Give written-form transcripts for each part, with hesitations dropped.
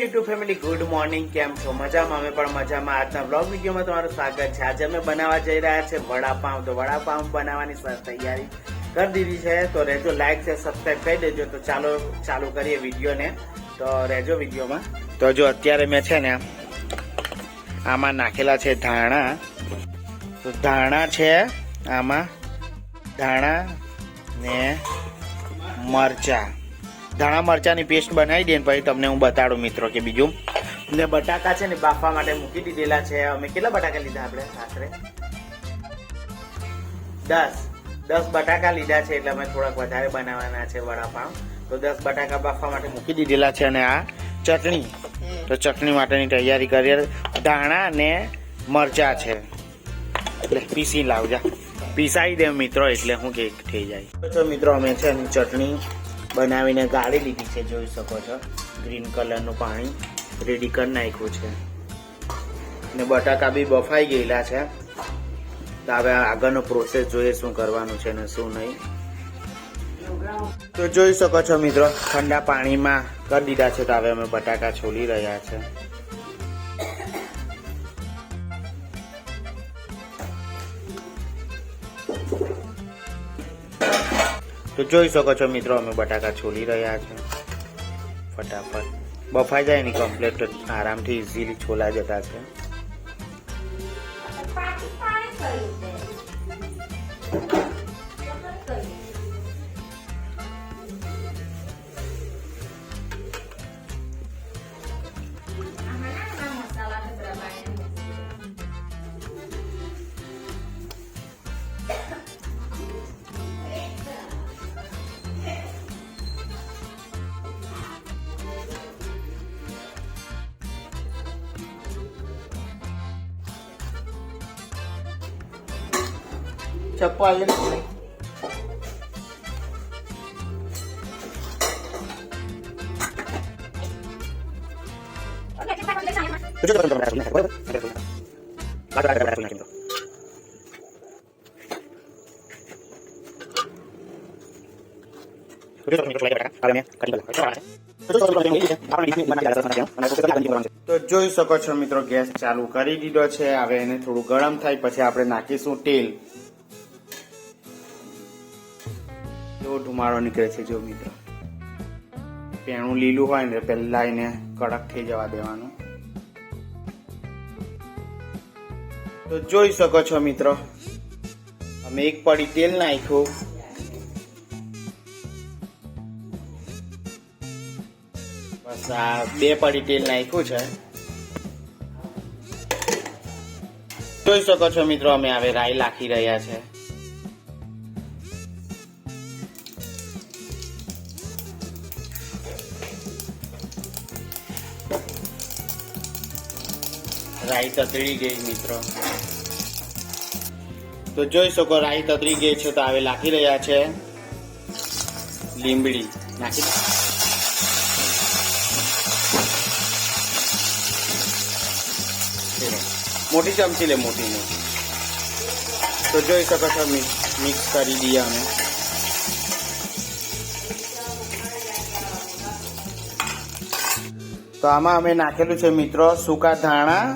YouTube family, good morning. કેમ છો? મજામાં? અમે પણ મજામાં. આજના બ્લોગ વિડીયોમાં તમારું સ્વાગત છે. આજે અમે બનાવવા જઈ રહ્યા છે વડાપાઉં. તો વડાપાઉં બનાવવાની તૈયારી કરી દીધી છે. તો રહેજો, લાઈક છે, સબસ્ક્રાઈબ કરી દેજો. તો ચાલુ કરીએ વિડીયોને. તો રહેજો વિડીયોમાં. તો જો અત્યારે મેં છે ને આમાં નાખેલા છે ધાણા. તો ધાણા છે આમાં, ધાણા ને મરચા. ધાણા મરચાની પેસ્ટ બનાવી દે ને પછી તમને હું બતાડું મિત્રો કે બીજું. ને બટાકા છે ને બાફવા માટે મૂકી દીધેલા છે. અમે કેટલા બટાકા લીધા? આપણે આશરે 10 બટાકા લીધા છે, એટલે અમે થોડાક વધારે બનાવવાના છે વડાપાઉં. તો 10 બટાકા બાફવા માટે મૂકી દીધેલા છે. અને આ ચટણી, તો ચટણી માટેની તૈયારી કરીએ. ધાણા ને મરચા છે, એટલે પીસી લાવજા, પીસાઈ દે મિત્રો, એટલે હું કે થઈ જાય. તો મિત્રો અમે છે એની ચટણી બનાવીને ગાળી લીધી છે, જોઈ શકો છો. ગ્રીન કલરનું પાણી રેડી કરી નાખ્યું છે. ને બટાકા બી બફાઈ ગયેલા છે. તો હવે આગળનો પ્રોસેસ જોઈએ શું કરવાનું છે ને શું નહીં. તો જોઈ શકો છો મિત્રો, ઠંડા પાણીમાં કરી દીધા છે. તો હવે અમે બટાકા છોલી રહ્યા છે. તો જોઈ શકો છો મિત્રો, અમે બટાકા છોલી રહ્યા છે. ફટાફટ બફાઈ જાય ને કમ્પ્લીટ, આરામથી ઇઝીલી છોલા જતા છે. ચપ્પલ તો જોઈ શકો છો મિત્રો, ગેસ ચાલુ કરી દીધો છે. હવે એને થોડું ગરમ થાય પછી આપણે નાખીશું તેલ. એવો ધુમાડો નીકળે છે જો મિત્રો. પેણું લીલું હોય ને પહેલા એને કડક થઈ જવા દેવાનું. તો જોઈ શકો છો મિત્રો, અમે એક પડી તેલ નાખ્યું. બસ આ 2 પડી તેલ નાખ્યું છે. જોઈ શકો છો મિત્રો, અમે હવે રાઈ નાખી રહ્યા છે. રાઈ તતરી ગઈ મિત્રો. તો જોઈ શકો રાઈ તતરી ગઈ છે. તો હવે નાખી રહ્યા છે લીંબડી. નાખી મોટી ચમચી લે, મોટી ને. તો જોઈ શકો છો મિક્સ કરી દઈએ અમે. તો આમાં અમે નાખેલું છે મિત્રો સૂકા ધાણા,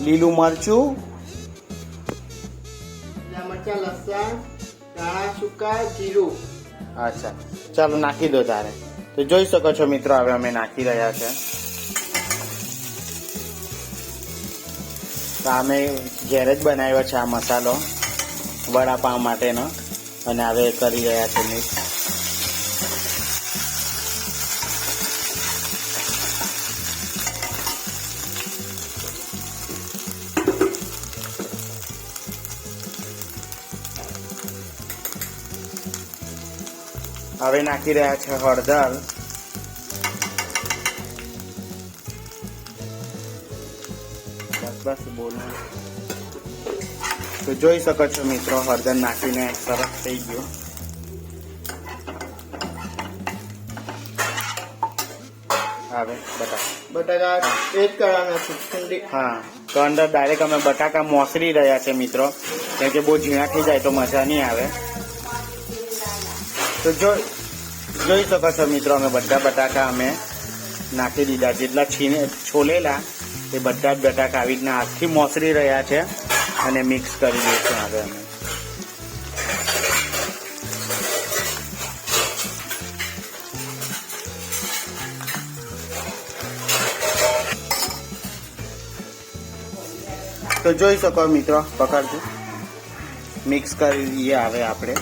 લીલું મરચું, મરચા, લસણ, ધાણા સૂકા, જીરું. અચ્છા, ચાલો નાખી દો તારે. તો જોઈ શકો છો મિત્રો, હવે અમે નાખી રહ્યા છે. તો અમે ઘેર જ બનાવ્યો છે આ મસાલો વડાપાઉં માટેનો, અને હવે કરી રહ્યા છે મિક્સ. હવે નાખી રહ્યા છે હળદર. બસ બોલો. તો જોઈ શકો છો મિત્રો, હળદર નાખીને સરસ થઈ ગયું. હવે બટાકા પેસ્ટ કરવાના છે. હા, તો અંદર ડાયરેક્ટ અમે બટાકા મોસરી રહ્યા છે મિત્રો, કેમ કે બહુ ઝીણા થઈ જાય તો મજા નહીં આવે. તો જોઈ શકો છો મિત્રો, અમે બધા બટાકા અમે નાખી દીધા. જેટલા છોલેલા એ બધા જ બટાકા આવી રીતના હાથથી મોસરી રહ્યા છે અને મિક્સ કરી દઈશું હવે અમે. તો જોઈ શકો મિત્રો, પકડજો, મિક્સ કરી દઈએ હવે આપણે.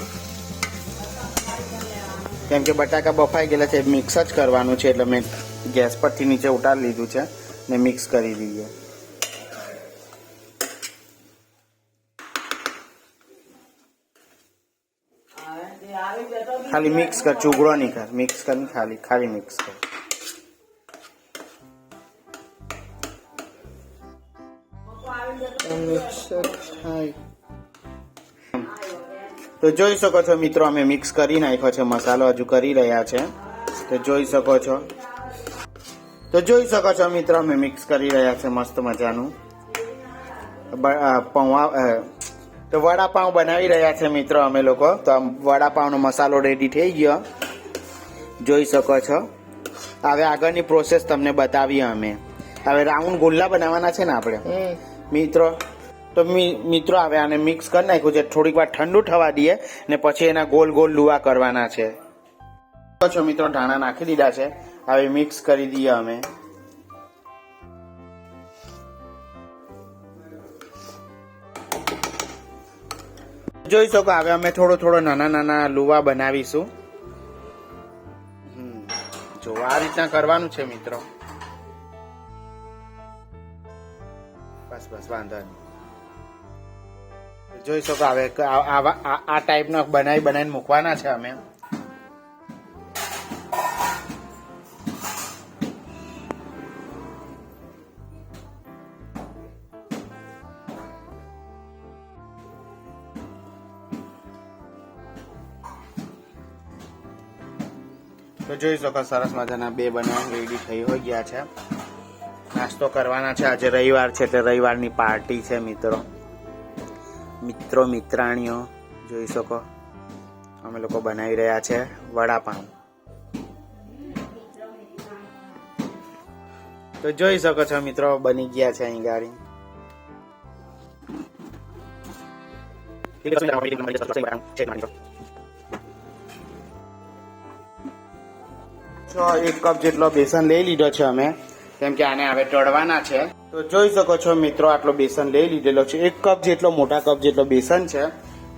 કેમ કે બટાકા બફાઈ ગયેલા છે, મિક્સ જ કરવાનું છે એટલે મેં ગેસ પરથી નીચે ઉતારી લીધું છે ને મિક્સ કરી દઈએ. ખાલી મિક્સ કર, ચૂગડો નહીં કર, મિક્સ કર, ખાલી મિક્સ કર. તો જોઈ શકો છો મિત્રો, અમે મિક્સ કરી નાખ્યો છે મસાલો, હજુ કરી રહ્યા છે. તો જોઈ શકો છો, મિત્રો, અમે મિક્સ કરી રહ્યા છે મસ્ત મજાનું પૌવા. તો વડાપાઉં બનાવી રહ્યા છે મિત્રો અમે લોકો. તો વડાપાઉંનો મસાલો રેડી થઈ ગયો, જોઈ શકો છો. હવે આગળની પ્રોસેસ તમને બતાવીએ અમે. હવે રાઉન્ડ ગોલ્લા બનાવવાના છે ને આપણે મિત્રો. તો મિત્રો હવે આને મિક્સ કરી નાખ્યું છે, થોડીક વાર ઠંડુ થવા દઈએ ને પછી એના ગોલ ગોલ લુવા કરવાના છે. છો મિત્રો, ધાણા નાખી દીધા છે, હવે મિક્સ કરી દઈએ અમે. જોઈ શકો હવે અમે થોડો નાના નાના લુવા બનાવીશું. જો આ રીતના કરવાનું છે મિત્રો. બસ વાંધો નહીં. જોઈ શકો હવે આ ટાઈપના બનાવીને મૂકવાના છે અમે. તો જોઈ શકો સરસ મજાના બે બનાવીને રેડી થઈ હોય ગયા છે. નાસ્તો કરવાના છે, આજે રવિવાર છે એટલે રવિવારની પાર્ટી છે મિત્રો. મિત્રાણીઓ જોઈ શકો અમે લોકો બનાવી રહ્યા છે વડાપાઉં. તો જોઈ શકો છો મિત્રો, બની ગયા છે અહીં ગાડી. એક કપ જેટલો બેસન લઈ લીધો છે અમે, કેમ કે આને હવે તળવાના છે. તો જોઈ શકો છો મિત્રો, આટલો બેસન લઈ લીધેલો છે, 1 કપ જેટલો, મોટા કપ જેટલો બેસન છે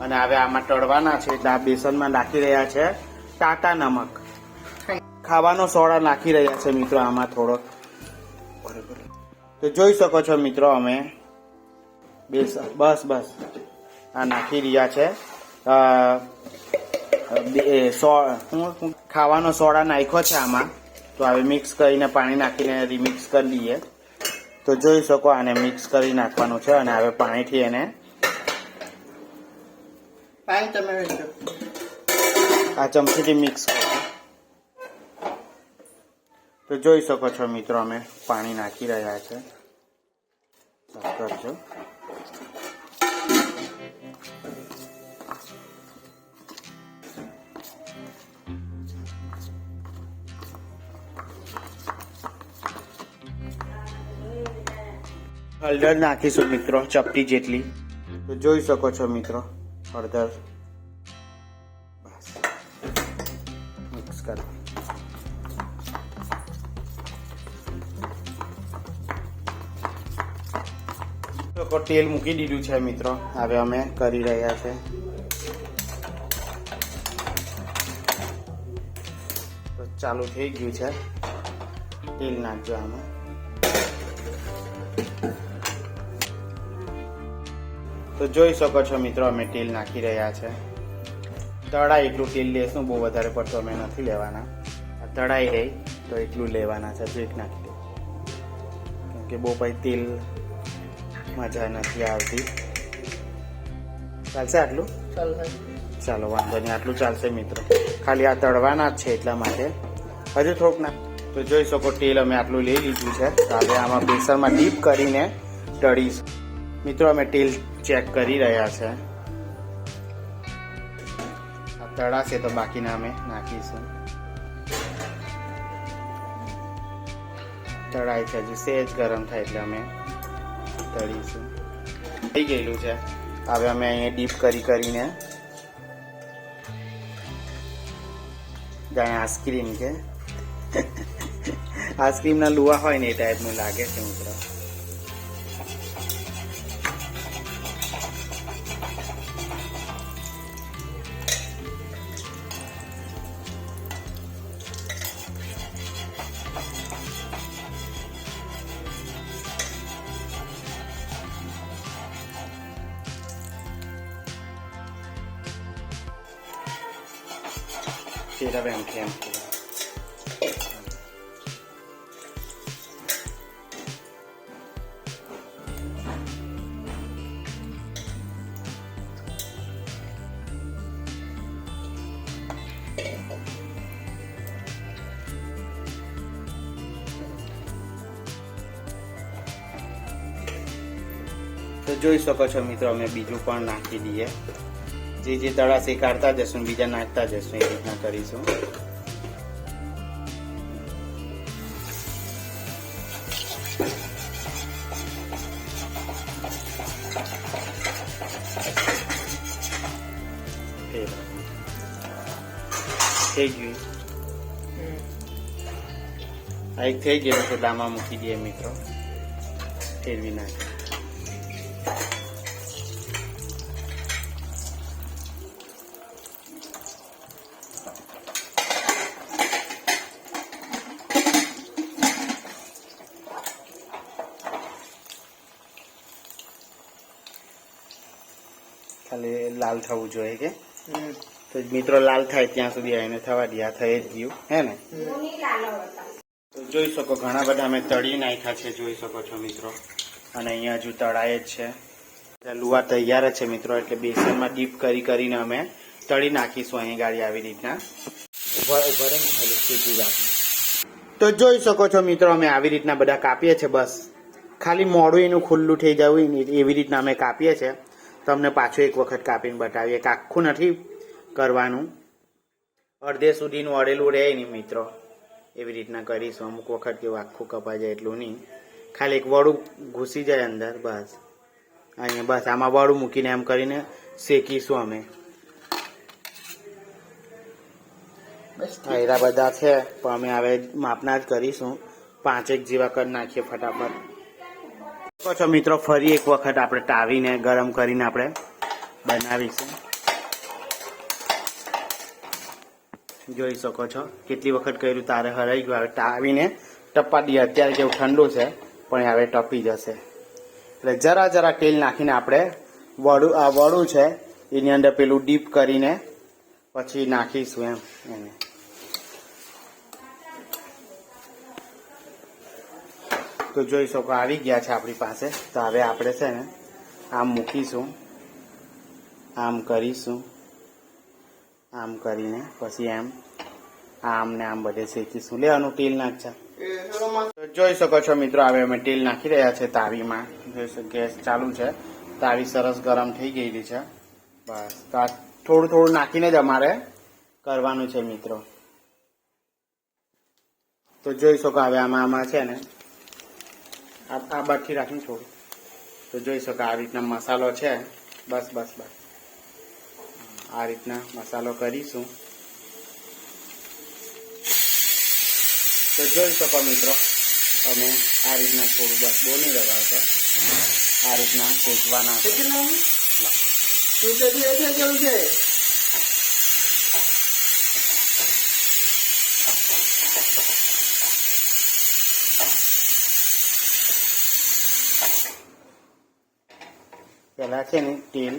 અને હવે આમાં તળવાના છે. એટલે આ બેસનમાં નાખી રહ્યા છે ટાટા નમક, ખાવાનો સોડા નાખી રહ્યા છે મિત્રો આમાં થોડો. તો જોઈ શકો છો મિત્રો, અમે બેસન બસ આ નાખી રહ્યા છે. ખાવાનો સોડા નાખ્યો છે આમાં. તો હવે મિક્સ કરીને પાણી નાખીને રીમિક્સ કરી લઈએ. તો જોઈ શકો આને મિક્સ કરી નાખવાનું છે અને હવે પાણીથી એને આ ચમચીથી મિક્સ કરો. તો જોઈ શકો છો મિત્રો, અમે પાણી નાખી રહ્યા છે. કરજો. હળદર નાખીશું મિત્રો, ચપટી જેટલી. તો જોઈ શકો છો મિત્રો, હળદર બસ મિક્સ કરો. તેલ મૂકી દીધું છે મિત્રો, હવે અમે કરી રહ્યા છે. તો ચાલુ થઈ ગયું છે. તેલ નાખજો આમાં. તો જોઈ શકો છો મિત્રો, અમે તેલ નાખી રહ્યા છે. તળાય એટલું તેલ લેશું, બહુ વધારે પડતું અમે નથી લેવાના. તળાઈ રહી તો એટલું લેવાના છે, જો એક નાખી દે. કેમ કે બહુ પછી તેલ મજા નથી આવતી. ચાલશે આટલું? ચાલો વાંધો નહીં, આટલું ચાલશે મિત્રો. ખાલી આ તળવાના જ છે એટલા માટે. હજુ થોડુંક ના. તો જોઈ શકો તેલ અમે આટલું લઈ લીધું છે. હવે આમાં બેસનમાં ડીપ કરીને તળીશું મિત્રો. અમે તેલ ચેક કરી રહ્યા છે. આ તળાશે તો બાકીના અમે નાખીશું. તળાય છે, હજુ સેજ ગરમ થાય એટલે અમે તળીશું. થઈ ગયેલું છે. હવે અમે અહીંયા ડીપ કરીને જાણે આઈસ્ક્રીમ કે આઈસ્ક્રીમના લુવા હોય ને એ ટાઈપનું લાગે છે મિત્રો. Tira bem tempo. તો જોઈ શકો છો મિત્રો, અમે બીજું પણ નાખી દઈએ. જે તળા શેકાડતા જશું, બીજા નાખતા જશું, એ રીતના કરીશું. થઈ ગયું આ એક થઈ ગયેલું છે. દામાં મૂકી દઈએ મિત્રો, ફેરવી નાખીએ. ખાલી લાલ થવું જોઈએ કે તો મિત્રો લાલ થાય ત્યાં સુધી એને થવા દે. આ થઈ જ ગયું હે ને. તો જોઈ શકો ઘણા બધા અમે તળી નાખ્યા છે, જોઈ શકો છો મિત્રો. અને અહીંયા હજુ તળાય જ છે. લુવા તૈયાર જ છે મિત્રો, એટલે બેસનમાં ડીપ કરીને અમે તળી નાખીશું. અહીં ગાડી આવી રીતના તો જોઈ શકો છો મિત્રો, અમે આવી રીતના બધા કાપીએ છીએ. બસ ખાલી મોડું એનું ખુલ્લું થઈ જવું એવી રીતના અમે કાપીએ છીએ. તમને પાછું એક વખત કાપીને બતાવીએ કે આખું નથી કરવાનું, અડધે સુધીનું અડેલું રહે નહીં મિત્રો. એવી રીતના કરીશું. અમુક વખત કેવું આખું કપાઈ જાય એટલું નહીં, ખાલી એક વડું ઘૂસી જાય અંદર. બસ અહીંયા બસ આમાં વડું મૂકીને એમ કરીને શેકીશું અમે. એરા બધા છે પણ અમે હવે માપના જ કરીશું. 5 જેવા કરી નાખીએ ફટાફટ. છો મિત્રો, ફરી એક વખત આપણે તાવીને ગરમ કરીને આપણે બનાવીશું. જોઈ શકો છો કેટલી વખત કર્યું તારે હરાઈ ગયું. હવે તાવીને ટપા દઈએ. અત્યારે કેવું ઠંડુ છે પણ હવે ટપી જશે. એટલે જરા તેલ નાખીને આપણે વડું છે એની અંદર પેલું ડીપ કરીને પછી નાખીશું એમ એને. તો જોઈ શકો આવી ગયા છે આપણી પાસે. તો હવે આપણે છે ને આમ મૂકીશું, આમ કરીશું, આમ કરીને પછી એમ આમ ને આમ બધે શેકીશું. લેવાનું તેલ નાખશે. જોઈ શકો છો મિત્રો, હવે અમે તેલ નાખી રહ્યા છે તાવીમાં. જોઈ શકો ગેસ ચાલુ છે, તાવી સરસ ગરમ થઈ ગયેલી છે. બસ થોડું નાખીને જ અમારે કરવાનું છે મિત્રો. તો જોઈ શકો હવે આમાં છે ને આ બાકી રાખીને થોડું. તો જોઈ શકો આ રીતના મસાલો છે. બસ આ રીતના મસાલો કરીશું. તો જોઈ શકો મિત્રો, અમે આ રીતના થોડું બસ બહુ નહીં લગાવતો, આ રીતના શેકવાના છે. પેલા છે ને તેલ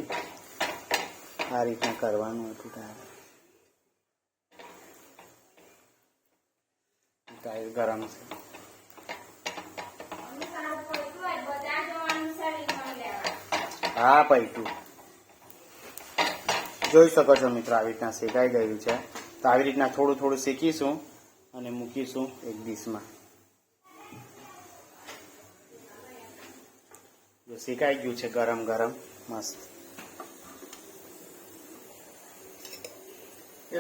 આ રીતના કરવાનું હતું. તારે ગરમ છે. હા પૈતું જોઈ શકો છો મિત્રો, આવી રીતના શેકાઈ ગયું છે. તો આવી રીતના થોડું શેકીશું અને મૂકીશું એક ડીશમાં. જો શેકાઈ ગયું છે ગરમ મસ્ત.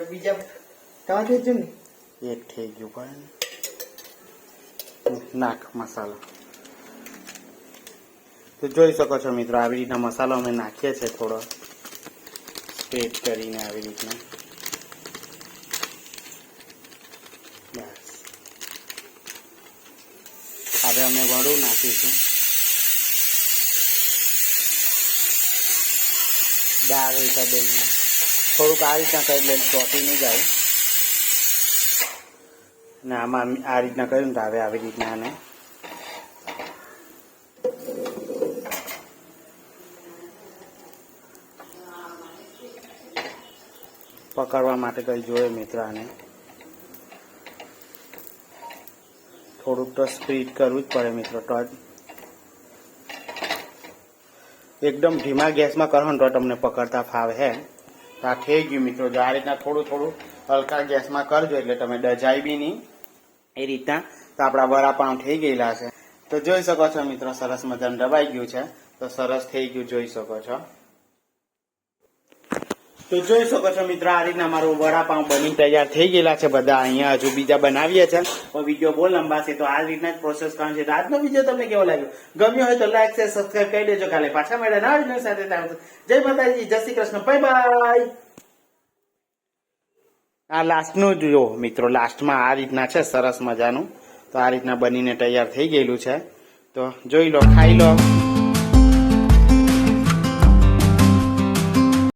બીજા એક થઈ ગયું પણ નાખ મસાલો. તો જોઈ શકો છો મિત્રો, આવી રીતના મસાલો અમે નાખીએ છીએ, થોડો સ્પ્રેડ કરીને આવી રીતના. બસ હવે અમે વડું નાખીશું. દાળ હિસાબે થોડુંક આ રીતના કરી લે, ચોટી નહીં જાય. ને આમાં આ રીતના કર્યું ને તો હવે આવી રીતના આને પકડવા માટે કઈ જોઈએ મિત્ર. આને થોડુંક તો સ્પીડ કરવું જ પડે મિત્રો. તો એકદમ ધીમા ગેસમાં કરો તો તમને પકડતા ફાવે હે. તો આ થઈ ગયું મિત્રો. જો આ રીતના થોડું થોડું હલકા ગેસમાં કરજો એટલે તમે ડજાય બી નહીં એ રીતના. તો આપણા વડાપાઉં થઈ ગયેલા છે. તો જોઈ શકો છો મિત્રો, સરસ મજાનું દબાઈ ગયું છે. તો સરસ થઈ ગયું, જોઈ શકો છો. તો જોઈ શકો છો મિત્રો, આ રીતના મારું વડાપાઉં બની તૈયાર થઈ ગયેલા છે બધા. અહીંયા હજુ બીજા બનાવીએ છે, પણ વિડીયો બહુ લંબા છે, તો આ રીતના જ પ્રોસેસ કરવાનું છે. તો આજનો વિડીયો તમને કેવો લાગ્યો? ગમ્યો હોય તો લાઈક શેર સબસ્ક્રાઈબ કરી દેજો. કાલે પાછા મળે નવા વિડીયો સાથે. જય માતાજી, જય શ્રી કૃષ્ણ, બાય બાય. આ લાસ્ટનું જો મિત્રો, લાસ્ટમાં આ રીતના છે સરસ મજાનું. તો આ રીતના બનીને તૈયાર થઈ ગયેલું છે. તો જોઈ લો, ખાઈ લો.